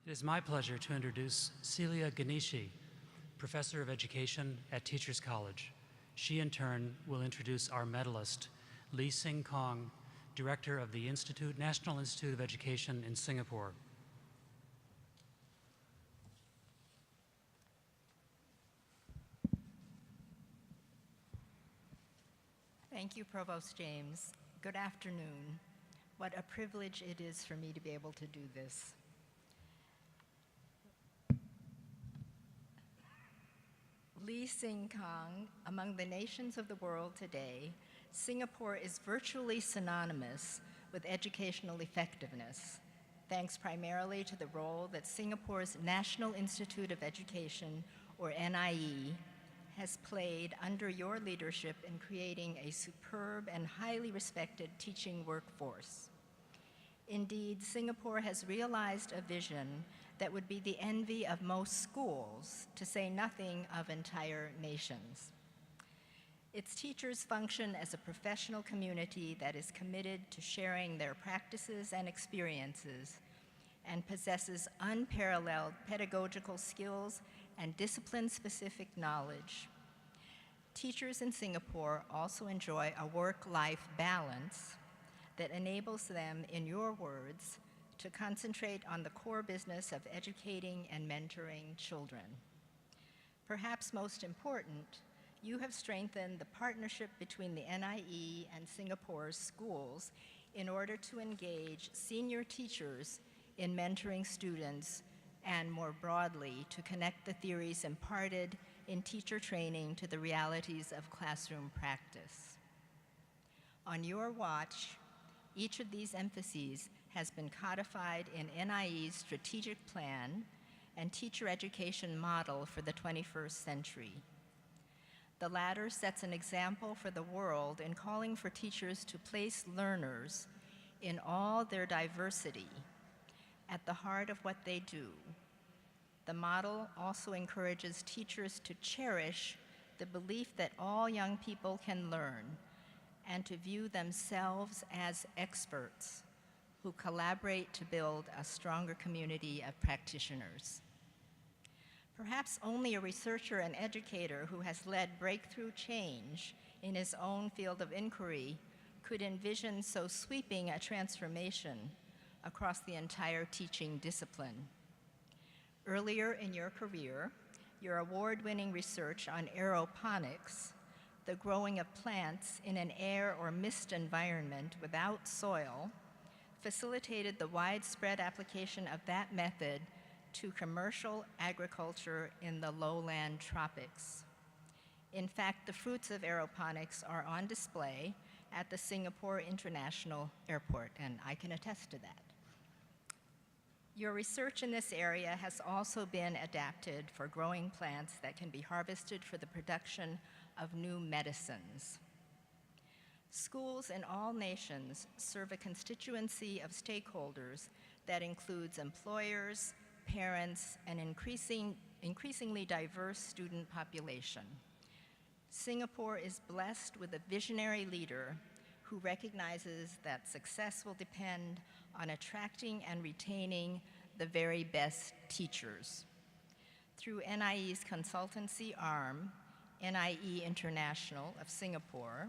It is my pleasure to introduce Celia Ganeshi, Professor of Education at Teachers College. She, in turn, will introduce our medalist, Lee Sing Kong, Director of the National Institute of Education in Singapore. Thank you, Provost James. Good afternoon. What a privilege it is for me to be able to do this. Lee Sing Kong, among the nations of the world today, Singapore is virtually synonymous with educational effectiveness, thanks primarily to the role that Singapore's National Institute of Education, or NIE, has played under your leadership in creating a superb and highly respected teaching workforce. Indeed, Singapore has realized a vision that would be the envy of most schools, to say nothing of entire nations. Its teachers function as a professional community that is committed to sharing their practices and experiences and possesses unparalleled pedagogical skills and discipline-specific knowledge. Teachers in Singapore also enjoy a work-life balance that enables them, in your words, to concentrate on the core business of educating and mentoring children. Perhaps most important, you have strengthened the partnership between the NIE and Singapore's schools in order to engage senior teachers in mentoring students and, more broadly, to connect the theories imparted in teacher training to the realities of classroom practice. On your watch, each of these emphases has been codified in NIE's strategic plan and teacher education model for the 21st century. The latter sets an example for the world in calling for teachers to place learners in all their diversity at the heart of what they do. The model also encourages teachers to cherish the belief that all young people can learn and to view themselves as experts who collaborate to build a stronger community of practitioners. Perhaps only a researcher and educator who has led breakthrough change in his own field of inquiry could envision so sweeping a transformation across the entire teaching discipline. Earlier in your career, your award-winning research on aeroponics, the growing of plants in an air or mist environment without soil, facilitated the widespread application of that method to commercial agriculture in the lowland tropics. In fact, the fruits of aeroponics are on display at the Singapore International Airport, and I can attest to that. Your research in this area has also been adapted for growing plants that can be harvested for the production of new medicines. Schools in all nations serve a constituency of stakeholders that includes employers, parents, and increasingly diverse student population. Singapore is blessed with a visionary leader who recognizes that success will depend on attracting and retaining the very best teachers. Through NIE's consultancy arm, NIE International of Singapore,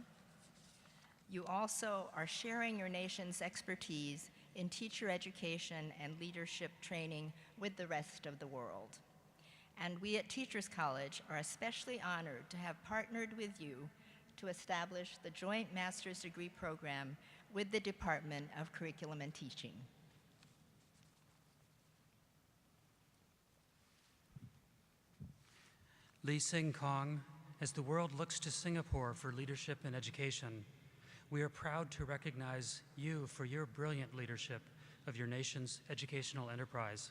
you also are sharing your nation's expertise in teacher education and leadership training with the rest of the world. And we at Teachers College are especially honored to have partnered with you to establish the Joint Master's Degree Program with the Department of Curriculum and Teaching. Lee Sing Kong, as the world looks to Singapore for leadership in education, we are proud to recognize you for your brilliant leadership of your nation's educational enterprise,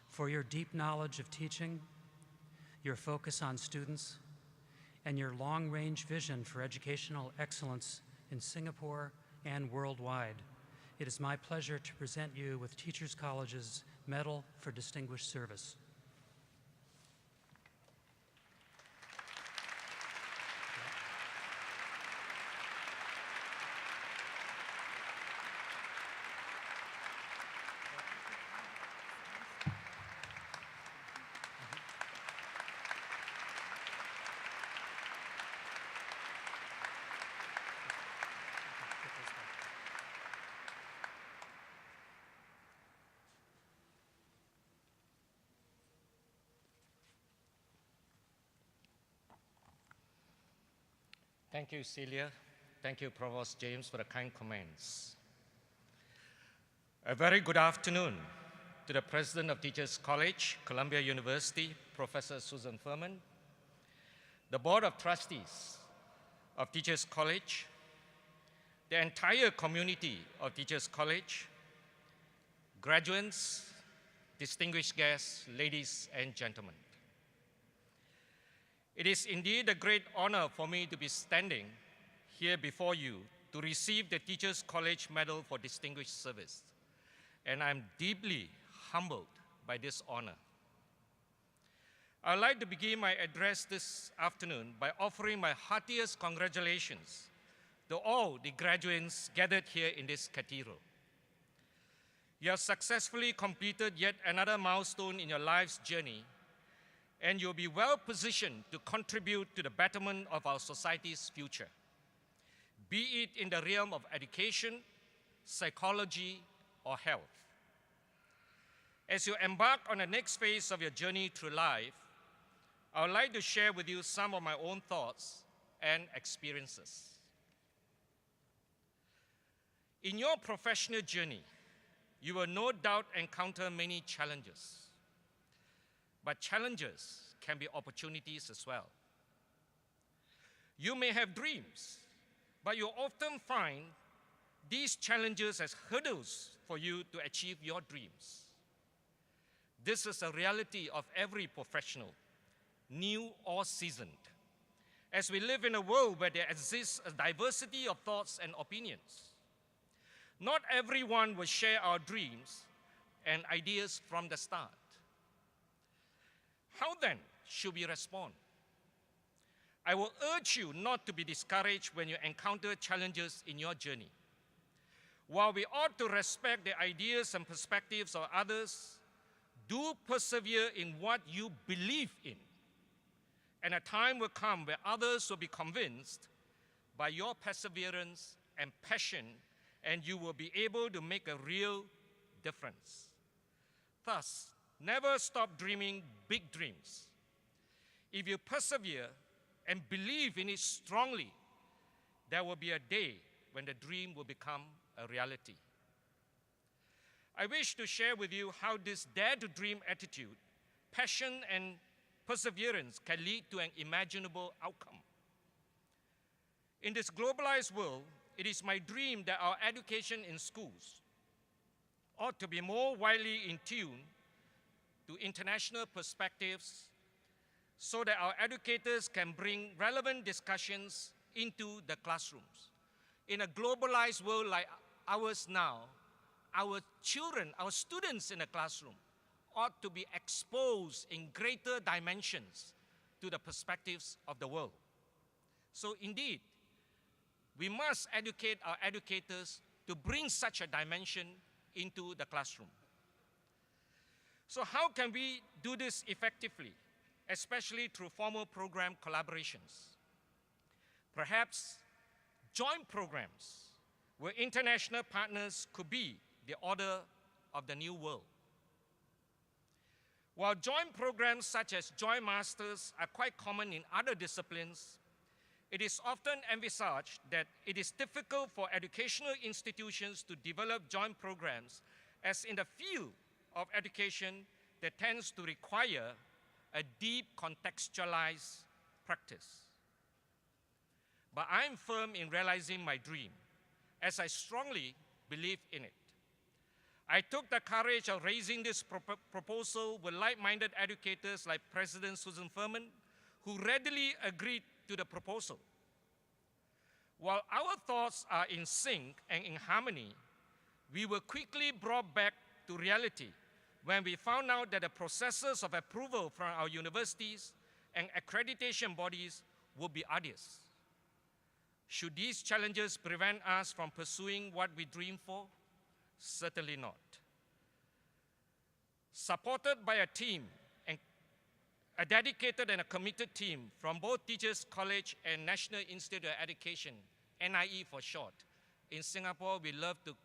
for your deep knowledge of teaching, your focus on students, and your long-range vision for educational excellence in Singapore and worldwide. It is my pleasure to present you with Teachers College's Medal for Distinguished Service. Thank you, Celia. Thank you, Provost James, for the kind comments. A very good afternoon to the President of Teachers College, Columbia University, Professor Susan Furman, the Board of Trustees of Teachers College, the entire community of Teachers College, graduates, distinguished guests, ladies and gentlemen. It is indeed a great honor for me to be standing here before you to receive the Teachers College Medal for Distinguished Service, and I'm deeply humbled by this honor. I'd like to begin my address this afternoon by offering my heartiest congratulations to all the graduates gathered here in this cathedral. You have successfully completed yet another milestone in your life's journey, and you'll be well positioned to contribute to the betterment of our society's future, be it in the realm of education, psychology, or health. As you embark on the next phase of your journey through life, I would like to share with you some of my own thoughts and experiences. In your professional journey, you will no doubt encounter many challenges. But challenges can be opportunities as well. You may have dreams, but you often find these challenges as hurdles for you to achieve your dreams. This is a reality of every professional, new or seasoned, as we live in a world where there exists a diversity of thoughts and opinions. Not everyone will share our dreams and ideas from the start. How then should we respond? I will urge you not to be discouraged when you encounter challenges in your journey. While we ought to respect the ideas and perspectives of others, do persevere in what you believe in. And a time will come where others will be convinced by your perseverance and passion, and you will be able to make a real difference. Thus, never stop dreaming big dreams. If you persevere and believe in it strongly, there will be a day when the dream will become a reality. I wish to share with you how this dare to dream attitude, passion, and perseverance can lead to an imaginable outcome. In this globalized world, it is my dream that our education in schools ought to be more widely in tune to international perspectives so that our educators can bring relevant discussions into the classrooms. In a globalized world like ours now, our children, our students in the classroom ought to be exposed in greater dimensions to the perspectives of the world. So indeed, we must educate our educators to bring such a dimension into the classroom. So how can we do this effectively, especially through formal program collaborations? Perhaps joint programs where international partners could be the order of the new world. While joint programs such as Joint Masters are quite common in other disciplines, it is often envisaged that it is difficult for educational institutions to develop joint programs, as in the field of education that tends to require a deep contextualized practice. But I'm firm in realizing my dream, as I strongly believe in it. I took the courage of raising this proposal with like-minded educators like President Susan Furman, who readily agreed to the proposal. While our thoughts are in sync and in harmony, we were quickly brought back to reality when we found out that the processes of approval from our universities and accreditation bodies would be arduous. Should these challenges prevent us from pursuing what we dream for? Certainly not. Supported by a team, a dedicated and a committed team from both Teachers College and National Institute of Education, NIE for short. In Singapore, we love to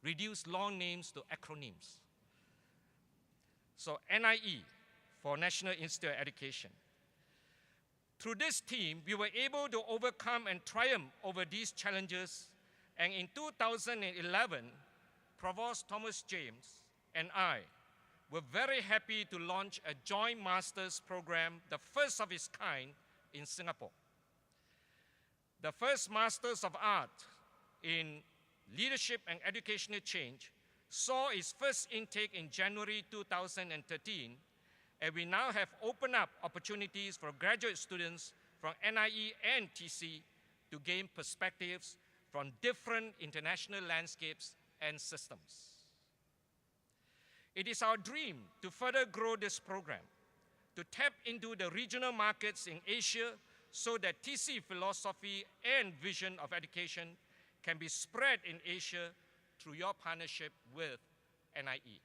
reduce long names to acronyms. So NIE for National Institute of Education. Through this team, we were able to overcome and triumph over these challenges, and in 2011, Provost Thomas James and I were very happy to launch a joint master's program, the first of its kind in Singapore. The first Masters of Art in Leadership and Educational Change saw its first intake in January 2013, and we now have opened up opportunities for graduate students from NIE and TC to gain perspectives from different international landscapes and systems. It is our dream to further grow this program, to tap into the regional markets in Asia so that TC philosophy and vision of education can be spread in Asia through your partnership with NIE.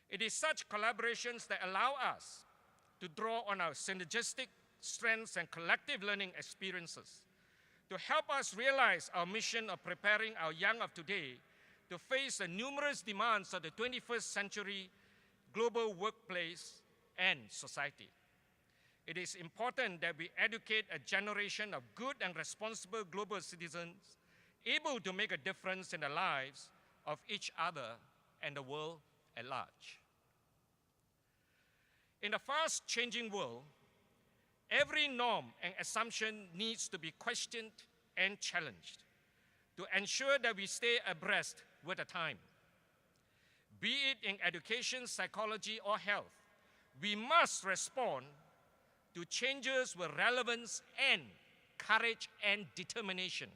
It is such collaborations that allow us to draw on our synergistic strengths and collective learning experiences to help us realize our mission of preparing our young of today to face the numerous demands of the 21st century global workplace and society. It is important that we educate a generation of good and responsible global citizens able to make a difference in the lives of each other and the world at large. In a fast-changing world, every norm and assumption needs to be questioned and challenged to ensure that we stay abreast with the time. Be it in education, psychology, or health, we must respond to changes with relevance and courage and determination.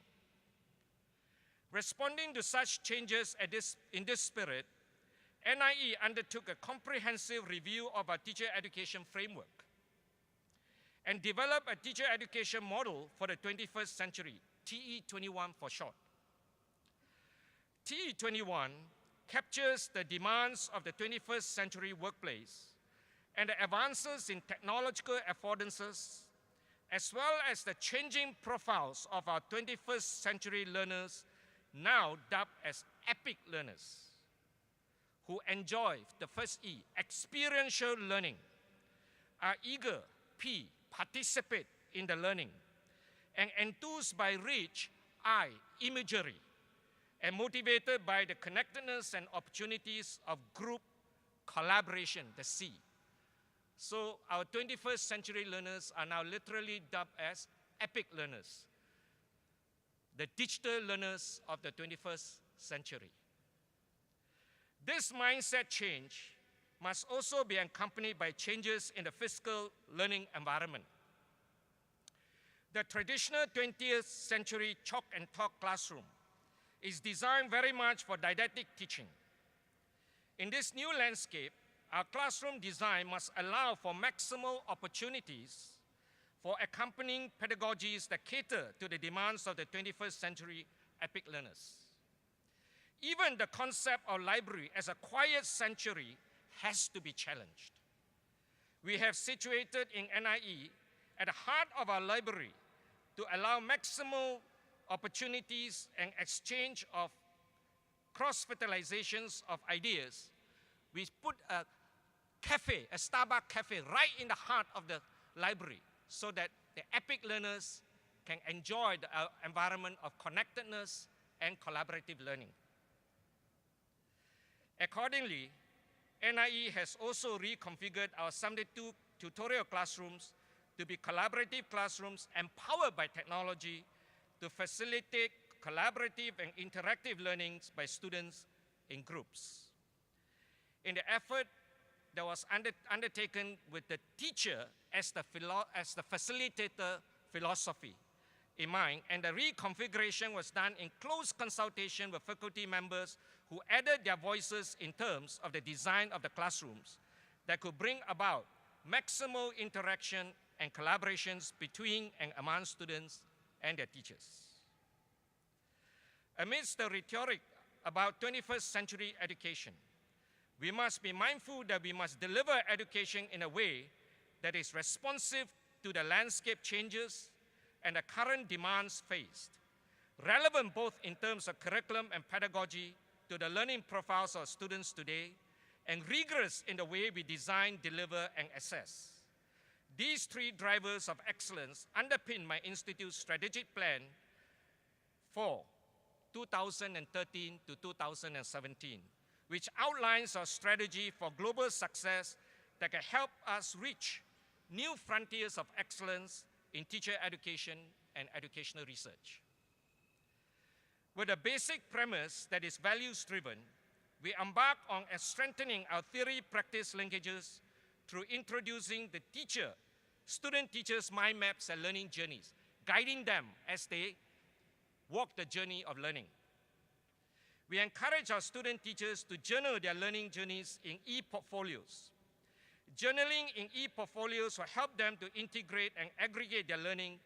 Responding to such changes in this spirit, NIE undertook a comprehensive review of our teacher education framework and developed a teacher education model for the 21st century, TE21 for short. TE21 captures the demands of the 21st century workplace and the advances in technological affordances, as well as the changing profiles of our 21st century learners, now dubbed as EPIC learners, who enjoy the first E, experiential learning, are eager, P, participate in the learning, and enthused by rich, I, imagery, and motivated by the connectedness and opportunities of group collaboration, the C. So our 21st century learners are now literally dubbed as EPIC learners, the digital learners of the 21st century. This mindset change must also be accompanied by changes in the physical learning environment. The traditional 20th century chalk and talk classroom is designed very much for didactic teaching. In this new landscape, our classroom design must allow for maximal opportunities for accompanying pedagogies that cater to the demands of the 21st century EPIC learners. Even the concept of library as a quiet sanctuary has to be challenged. We have situated in NIE at the heart of our library to allow maximal opportunities and exchange of cross-fertilizations of ideas. We put a cafe, a Starbucks cafe, right in the heart of the library so that the EPIC learners can enjoy the environment of connectedness and collaborative learning. Accordingly, NIE has also reconfigured our 72 tutorial classrooms to be collaborative classrooms empowered by technology to facilitate collaborative and interactive learnings by students in groups. In the effort that was undertaken with the teacher as the facilitator philosophy in mind, and the reconfiguration was done in close consultation with faculty members who added their voices in terms of the design of the classrooms that could bring about maximal interaction and collaborations between and among students and their teachers. Amidst the rhetoric about 21st century education, we must be mindful that we must deliver education in a way that is responsive to the landscape changes and the current demands faced, relevant both in terms of curriculum and pedagogy to the learning profiles of students today, and rigorous in the way we design, deliver, and assess. These three drivers of excellence underpin my institute's strategic plan for 2013 to 2017, which outlines our strategy for global success that can help us reach new frontiers of excellence in teacher education and educational research. With a basic premise that is values-driven, we embark on strengthening our theory-practice linkages through introducing the student-teachers' mind maps and learning journeys, guiding them as they walk the journey of learning. We encourage our student teachers to journal their learning journeys in e-portfolios. Journaling in e-portfolios will help them to integrate and aggregate their learning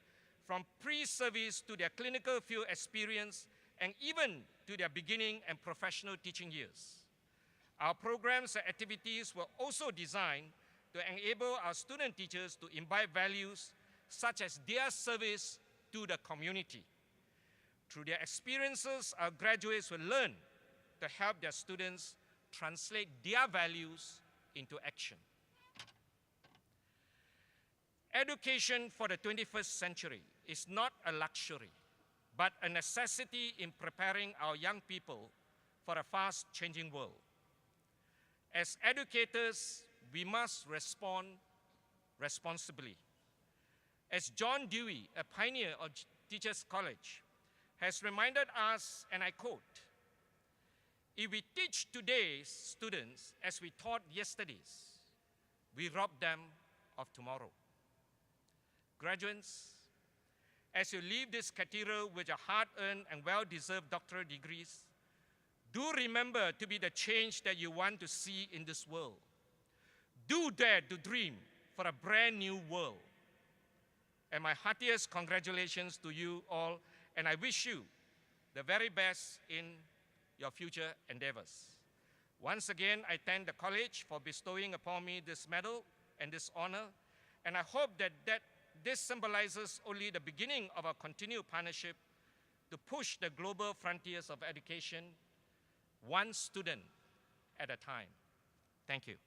from pre-service to their clinical field experience and even to their beginning and professional teaching years. Our programs and activities were also designed to enable our student teachers to imbibe values such as their service to the community. Through their experiences, our graduates will learn to help their students translate their values into action. Education for the 21st century is not a luxury, but a necessity in preparing our young people for a fast-changing world. As educators, we must respond responsibly. As John Dewey, a pioneer of Teachers College, has reminded us, and I quote, "If we teach today's students as we taught yesterday's, we rob them of tomorrow." Graduates, as you leave this cathedral with your hard-earned and well-deserved doctoral degrees, do remember to be the change that you want to see in this world. Do dare to dream for a brand new world. And my heartiest congratulations to you all, and I wish you the very best in your future endeavors. Once again, I thank the college for bestowing upon me this medal and this honor, and I hope that this symbolizes only the beginning of our continued partnership to push the global frontiers of education, one student at a time. Thank you.